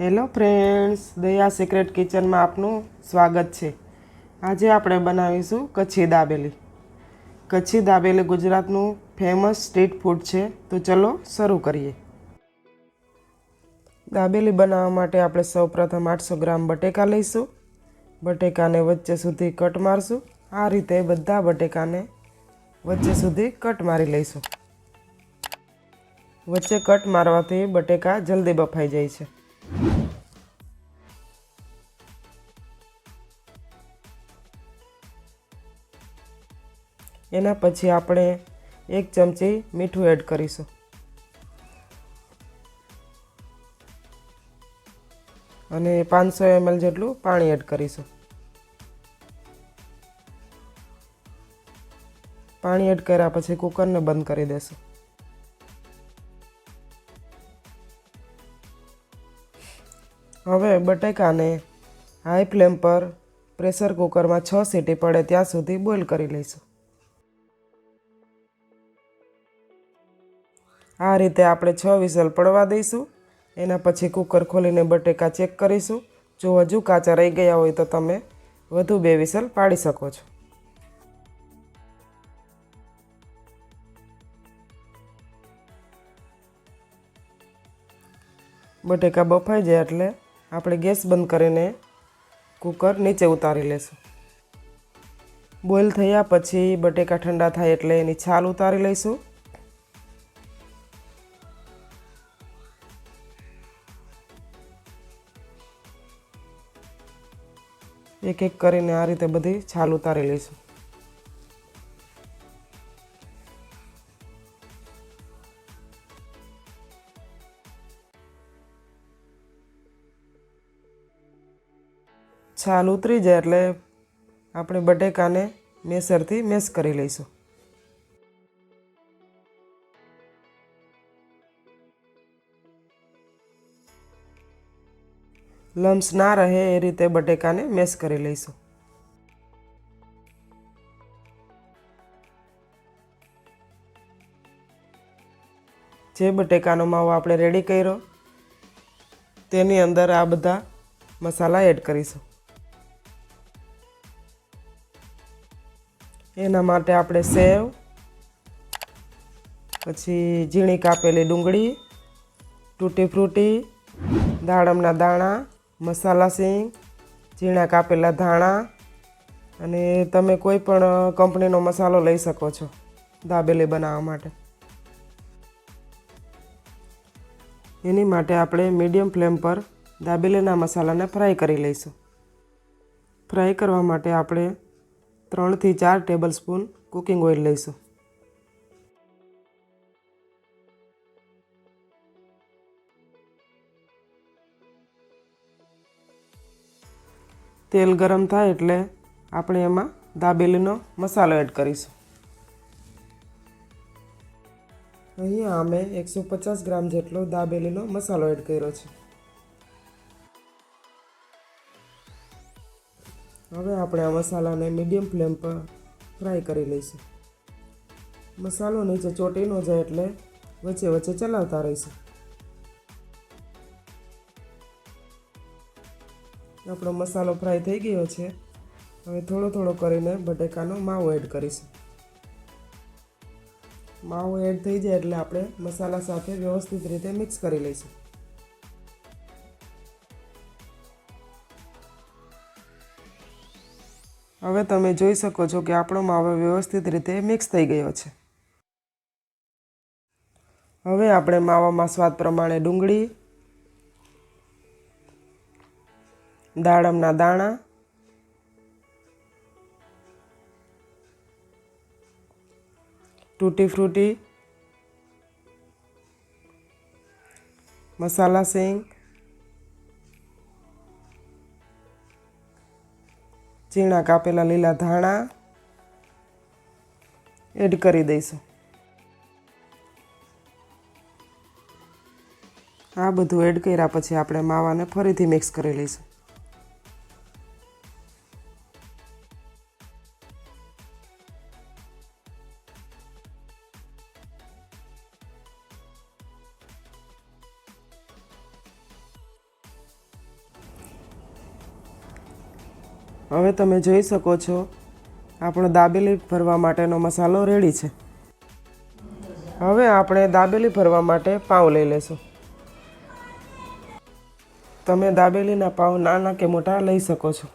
Hello friends, દયા secret કિચનમાં આપનું સ્વાગત છે। આજે આપણે બનાવીશું કચ્છી દાબેલી। કચ્છી દાબેલી ગુજરાતનું ફેમસ સ્ટ્રીટ ફૂડ છે। તો ચલો શરૂ કરીએ। દાબેલી બનાવવા માટે આપણે સૌપ્રથમ 800 ગ્રામ બટેકા લઈશું। બટેકાને વચ્ચે સુધી કટ મારશું। આ રીતે બધા બટેકાને વચ્ચે સુધી કટ મારી લઈશું। વચ્ચે કટ મારવાથી બટેકા જલ્દી બફાઈ જાય છે। એના પછી આપણે 1 ચમચી મીઠું એડ કરીશું અને 500 ml જેટલું પાણી એડ કરીશું। પાણી એડ કર્યા પછી કુકરને બંધ કરી દેશું। હવે બટેકાને હાઈ ફ્લેમ પર પ્રેશર કુકરમાં 6 સીટી પડે ત્યાં સુધી બોઇલ કરી લઈશું। આ રીતે આપણે 6 વિસલ પડવા દઈશું। એના પછી કુકર ખોલીને બટેકા ચેક કરીશું। જો હજુ કાચા રહી ગયા હોય તો તમે વધુ 2 વિસલ પાડી શકો છો। બટેકા બફાઈ જાય એટલે આપણે ગેસ બંધ કરીને કુકર નીચે ઉતારી લેશું। બોઇલ થયા પછી બટેકા ઠંડા થાય એટલે એની છાલ ઉતારી લઈશું। એક એક કરીને આ રીતે બધી છાલ ઉતારી લઈશું। છાલ ઉતરી જાય એટલે આપણે બટેકાને મેસરથી મેશ કરી લઈશું। લમ્સ ના રહે એ રીતે બટેકાને મેશ કરી લઈશું। જે બટેકાનો માવો આપણે રેડી કર્યો તેની અંદર આ બધા મસાલા એડ કરીશું। એના માટે આપણે સેવ, પછી ઝીણી કાપેલી ડુંગળી, તૂટી ફ્રૂટી, દાડમના દાણા, મસાલા સિંગ, ઝીણા કાપેલા ધાણા અને તમે કોઈ પણ કંપનીનો મસાલો લઈ શકો છો દાબેલી બનાવવા માટે। એની માટે આપણે મીડિયમ ફ્લેમ પર દાબેલીના મસાલાને ફ્રાય કરી લઈશું। ફ્રાય કરવા માટે આપણે 3 થી 4 ટેબલ સ્પૂન કુકિંગ ઓઇલ લઈશું। તેલ ગરમ થાય એટલે આપણે એમાં દાબેલીનો મસાલો એડ કરીશું। અહીંયા અમે 150 ગ્રામ જેટલો દાબેલીનો મસાલો એડ કર્યો છે। હવે આપણે આ મસાલાને મીડિયમ ફ્લેમ પર ફ્રાય કરી લઈશું। મસાલો નીચે ચોંટી ન જાય એટલે વચ્ચે વચ્ચે ચલાવતા રહીશું। આપણો મસાલો ફ્રાય થઈ ગયો છે। હવે થોડો થોડો કરીને બટેકાનો માવો એડ કરીશું। માવો એડ થઈ જાય એટલે આપણે મસાલા સાથે વ્યવસ્થિત રીતે મિક્સ કરી લઈશું। હવે તમે જોઈ શકો છો કે આપણો માવો વ્યવસ્થિત રીતે મિક્સ થઈ ગયો છે। હવે આપણે માવામાં સ્વાદ પ્રમાણે ડુંગળી, દાડમના દાણા, તૂટી ફ્રૂટી, મસાલા સિંગ, ઝીણા કાપેલા લીલા ધાણા એડ કરી દઈશું। આ બધું એડ કર્યા પછી આપણે માવાને ફરીથી મિક્સ કરી લઈશું। હવે તમે જોઈ શકો છો આપણો દાબેલી ભરવા માટેનો મસાલો રેડી છે। હવે આપણે દાબેલી ભરવા માટે પાઉં લઈ લેશું। તમે દાબેલીના પાઉં નાના કે મોટા લઈ શકો છો।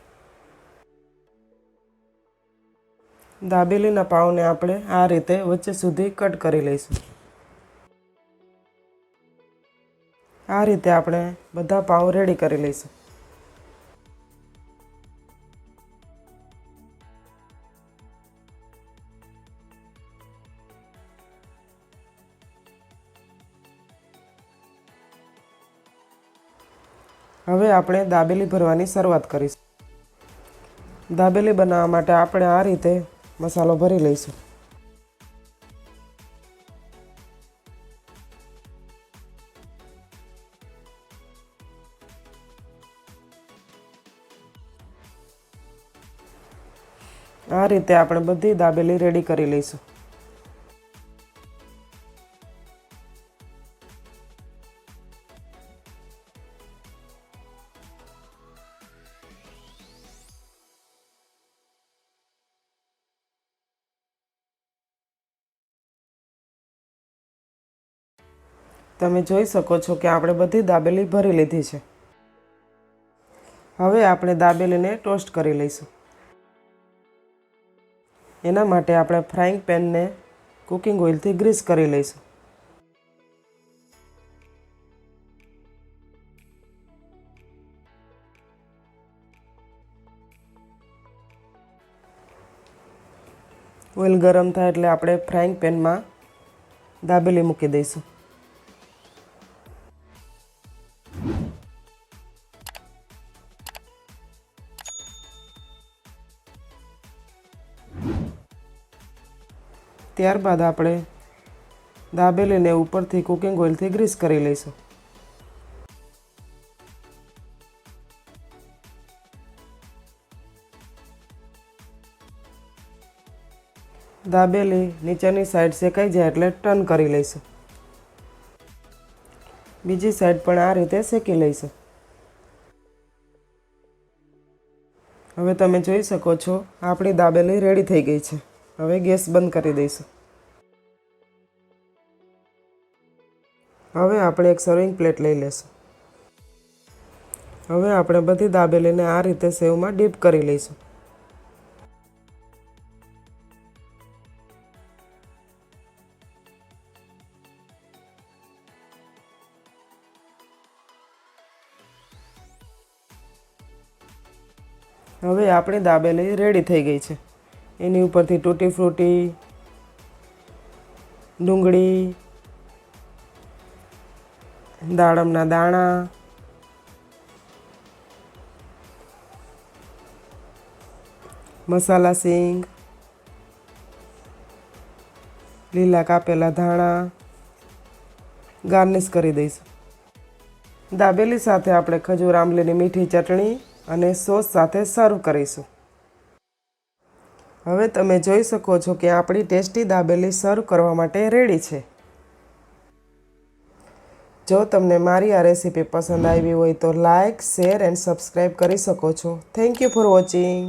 દાબેલીના પાઉંને આપણે આ રીતે વચ્ચે સુધી કટ કરી લઈશું। આ રીતે આપણે બધા પાઉં રેડી કરી લઈશું। હવે આપણે દાબેલી ભરવાની શરૂઆત કરીશું। દાબેલી બનાવવા માટે આપણે આ રીતે મસાલો ભરી લઈશું। આ રીતે આપણે બધી દાબેલી રેડી કરી લઈશું। તમે જોઈ શકો છો કે આપણે બધી દાબેલી ભરી લીધી છે। હવે આપણે દાબેલીને ટોસ્ટ કરી લઈશું। એના માટે આપણે ફ્રાઈંગ પેનને કુકિંગ ઓઇલથી ગ્રીસ કરી લઈશું। ઓઇલ ગરમ થાય એટલે આપણે ફ્રાઈંગ પેનમાં દાબેલી મૂકી દઈશું। ત્યારબાદ આપણે દાબેલીને ઉપરથી કુકિંગ ઓઇલથી ગ્રીસ કરી લઈશું। દાબેલી નીચેની સાઈડ શેકાઈ જાય એટલે ટર્ન કરી લઈશું। બીજી સાઈડ પણ આ રીતે શેકી લઈશું। હવે તમે જોઈ શકો છો આપણી દાબેલી રેડી થઈ ગઈ છે। હવે ગેસ બંધ કરી દઈશું। હવે આપણે એક સર્વિંગ પ્લેટ લઈ લઈશું। હવે આપણે બધી દાબેલીને આ રીતે સેવમાં ડીપ કરી લઈશું। હવે આપણી દાબેલી રેડી થઈ ગઈ છે। એની ઉપરથી તૂટી ફ્રૂટી, ડુંગળી, દાડમના દાણા, મસાલા સિંગ, લીલા કાપેલા ધાણા ગાર્નિશ કરી દઈશું। દાબેલી સાથે આપણે ખજૂર આંબલીની મીઠી ચટણી અને સોસ સાથે સર્વ કરીશું। હવે તમે જોઈ શકો છો કે આપણી ટેસ્ટી દાબેલી સર્વ કરવા માટે રેડી છે। જો તમને મારી આ રેસીપી પસંદ આવી હોય તો લાઇક, શેર એન્ડ સબસ્ક્રાઈબ કરી શકો છો। Thank you for watching.